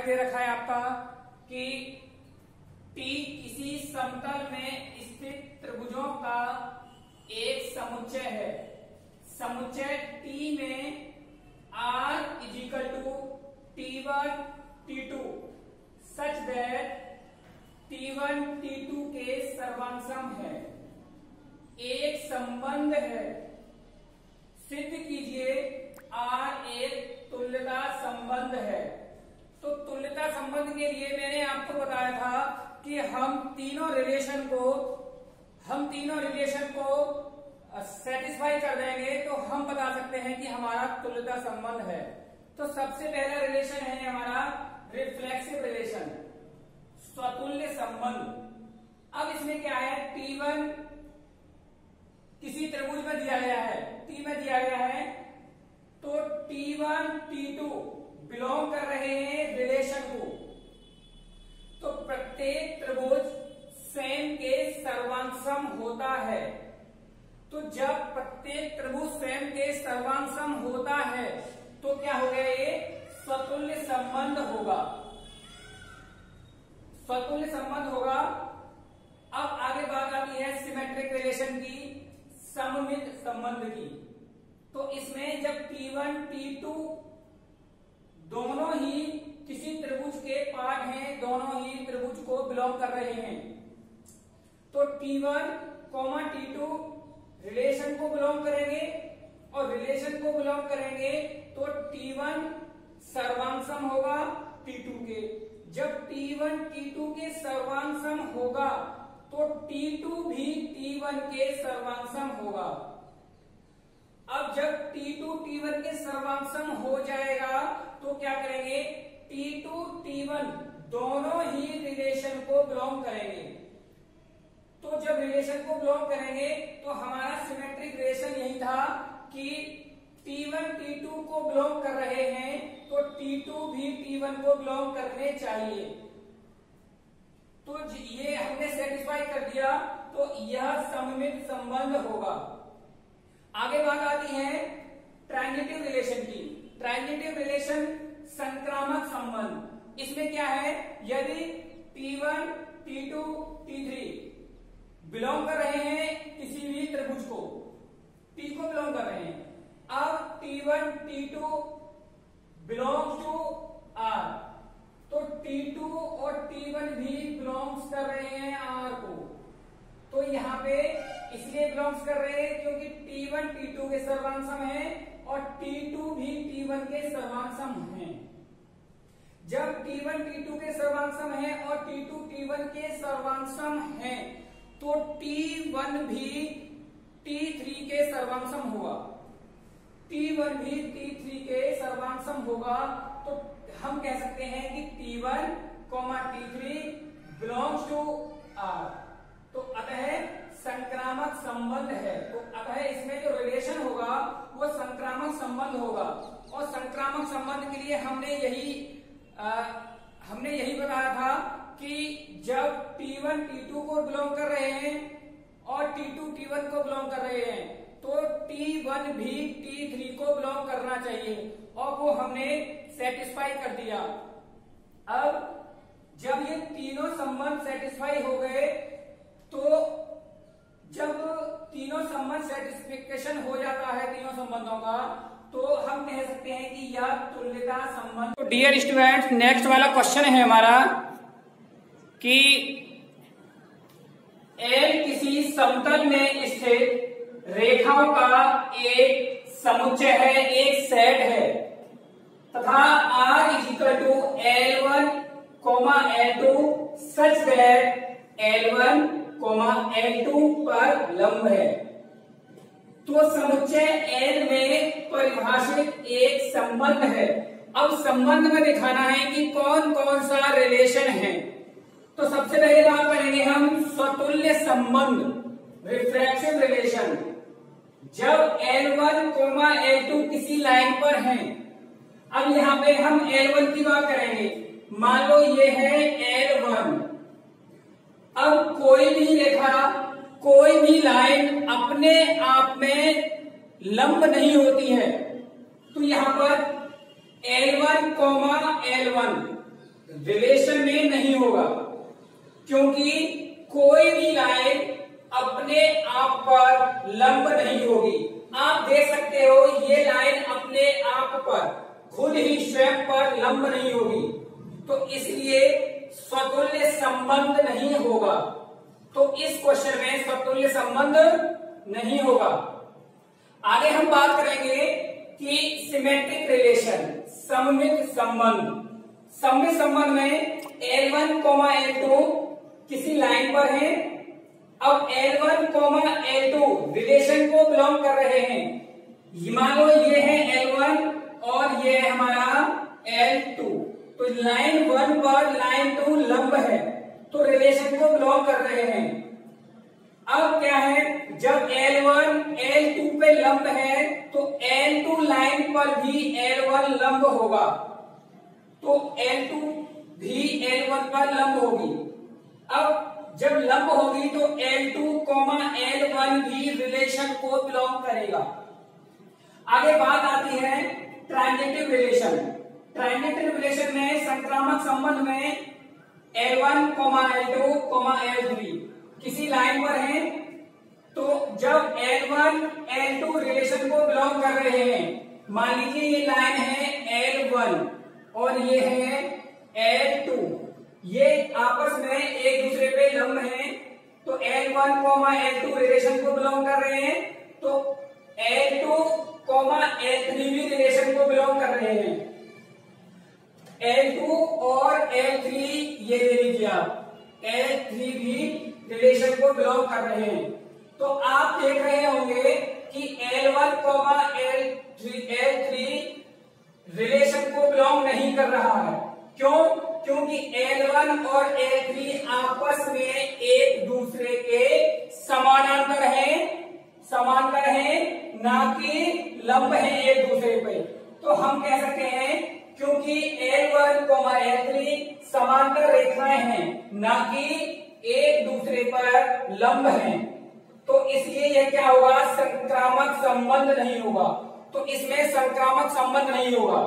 दे रखा है आपका कि T किसी समतल में स्थित त्रिभुजों का एक समुच्चय है। समुच्चय T में R = T1 T2 such that T1 T2 के सर्वांग है। एक संबंध है, सिद्ध कीजिए R एक तुल्यता संबंध है। तो तुल्यता संबंध के लिए मैंने आपको बताया था कि हम तीनों रिलेशन को सेटिस्फाई कर देंगे तो हम बता सकते हैं कि हमारा तुल्यता संबंध है। तो सबसे पहला रिलेशन है हमारा रिफ्लेक्सिव रिलेशन, स्वतुल्य संबंध। अब इसमें क्या है, T1 किसी त्रिभुज में दिया गया है, T में दिया गया है, तो T1 T2 बिलोंग कर रहे हैं रिलेशन को। तो प्रत्येक त्रिभुज स्वयं के सर्वांग होता है। तो जब प्रत्येक त्रिभुज स्वयं के सर्वांग होता है तो क्या हो गया, ये स्वतुल्य संबंध होगा। स्वतुल्य संबंध होगा। अब आगे बात आती है सिमेट्रिक रिलेशन की, सममित संबंध की। तो इसमें जब T1 T2 दोनों ही किसी त्रिभुज के पार्ट हैं, दोनों ही त्रिभुज को बिलोंग कर रहे हैं, तो T1, T2 रिलेशन को बिलोंग करेंगे और रिलेशन को बिलोंग करेंगे तो T1 सर्वांग होगा T2 के। जब T1 T2 के सर्वांग होगा तो T2 भी T1 के सर्वांग होगा। अब जब T2 T1 के सर्वांग हो जाएगा तो क्या करेंगे, T2 T1 दोनों ही रिलेशन को बिलोंग करेंगे। तो जब रिलेशन को बिलोंग करेंगे तो हमारा सिमेट्रिक रिलेशन यही था कि T1 T2 को बिलोंग कर रहे हैं तो T2 भी T1 को बिलोंग करने चाहिए। तो ये हमने सेटिस्फाई कर दिया, तो यह सममित संबंध होगा। आगे बात आती है ट्रांजिटिव रिलेशन की। ट्रांजिटिव रिलेशन संक्रामक संबंध। इसमें क्या है, यदि T1 T2 T3 बिलोंग कर रहे हैं किसी भी त्रिभुज को, T को बिलोंग कर रहे हैं, अब T1 T2 belongs to R, तो T2 और T1 भी बिलोंग्स कर रहे हैं R को। तो यहाँ पे इसलिए बिलोंग्स कर रहे हैं क्योंकि T1 T2 के सर्वांग है और T2 भी T1 के सर्वांग है। जब T1 T2 के सर्वांग है और T2 T1 के सर्वांग है तो T1 भी T3 के सर्वांग होगा। T1 भी T3 के सर्वांग होगा। तो हम कह सकते हैं कि T1, T3 belongs to R। तो अतः संक्रामक संबंध है। तो अतः इसमें जो रिलेशन होगा वो संक्रामक संबंध होगा। और संक्रामक संबंध के लिए हमने यही बताया था कि जब T1 T2 को बिलोंग कर रहे हैं और T2 T1 को बिलोंग कर रहे हैं तो T1 भी T3 को बिलोंग करना चाहिए, और वो हमने सेटिस्फाई कर दिया। अब जब ये तीनों संबंध सेटिस्फाई हो गए, तो जब तीनों संबंध सेटिस्फिकेशन हो जाता है तीनों संबंधों का, तो हम कह सकते हैं कि यह तुल्यता संबंध। तो डियर स्टूडेंट्स, नेक्स्ट वाला क्वेश्चन है हमारा कि L किसी समतल में स्थित रेखाओं का एक समुच्चय है, एक सेट है, तथा R = L1, L2 such that L1, L2 पर लंब है। तो समुच्चय L में परिभाषित एक संबंध है। अब संबंध में दिखाना है कि कौन कौन सा रिलेशन है। तो सबसे पहले बात करेंगे हम स्वतुल्य संबंध, रिफ्लेक्सिव रिलेशन। जब L1, L2 किसी लाइन पर हैं, अब यहाँ पे हम L1 की बात करेंगे। मान लो ये है L1। अब कोई भी रेखा, कोई भी लाइन अपने आप में लंब नहीं होती है। तो यहां पर L1, L1 रिलेशन में नहीं होगा, क्योंकि कोई भी लाइन अपने आप पर लंब नहीं होगी। आप देख सकते हो ये लाइन अपने आप पर खुद ही स्वयं पर लंब नहीं होगी, तो इसलिए स्वतुल्य संबंध नहीं होगा। तो इस क्वेश्चन में स्वतुल्य संबंध नहीं होगा। आगे हम बात करेंगे कि सिमेट्रिक रिलेशन, सममित संबंध। सममित संबंध में L1, L2 किसी लाइन पर है। अब L1, L2 रिलेशन को बिलोंग कर रहे हैं। मान लो ये है L1 और ये है हमारा L2, तो लाइन 1 पर लाइन 2 लंब है, तो रिलेशन को बिलोंग कर रहे हैं। अब क्या है, जब L1 L2 पे लंब है तो L2 लाइन पर भी L1 लंब होगा, तो L2 भी L1 पर लंब होगी। अब जब लंब होगी तो L2, L1 भी रिलेशन को बिलोंग करेगा। आगे बात आती है ट्रांजिटिव रिलेशन। ट्रांजिटिव रिलेशन में संक्रामक संबंध में L1, L2, L3 किसी लाइन पर है, तो जब L1, L2 रिलेशन को बिलोंग कर रहे हैं, मान लीजिए ये लाइन है L1 और ये है L2, ये आपस में एक दूसरे पे लंब हैं, तो L1, L2 रिलेशन को बिलोंग कर रहे हैं, तो L2, L3 भी रिलेशन को बिलोंग कर रहे हैं। L2 और L3 ये ले लीजिए आप, L3 भी रिलेशन को बिलोंग कर रहे हैं। तो आप देख रहे होंगे कि L1, L3 रिलेशन को बिलोंग नहीं कर रहा है। क्यों? क्योंकि L1 और L3 आपस में एक दूसरे के समानांतर हैं, ना कि लंब हैं एक दूसरे पे। तो हम कह सकते हैं क्योंकि L1, L3 समांतर रेखाएं हैं, ना कि एक दूसरे पर लंब हैं, तो इसलिए यह क्या होगा, संक्रामक संबंध नहीं होगा। तो इसमें संक्रामक संबंध नहीं होगा।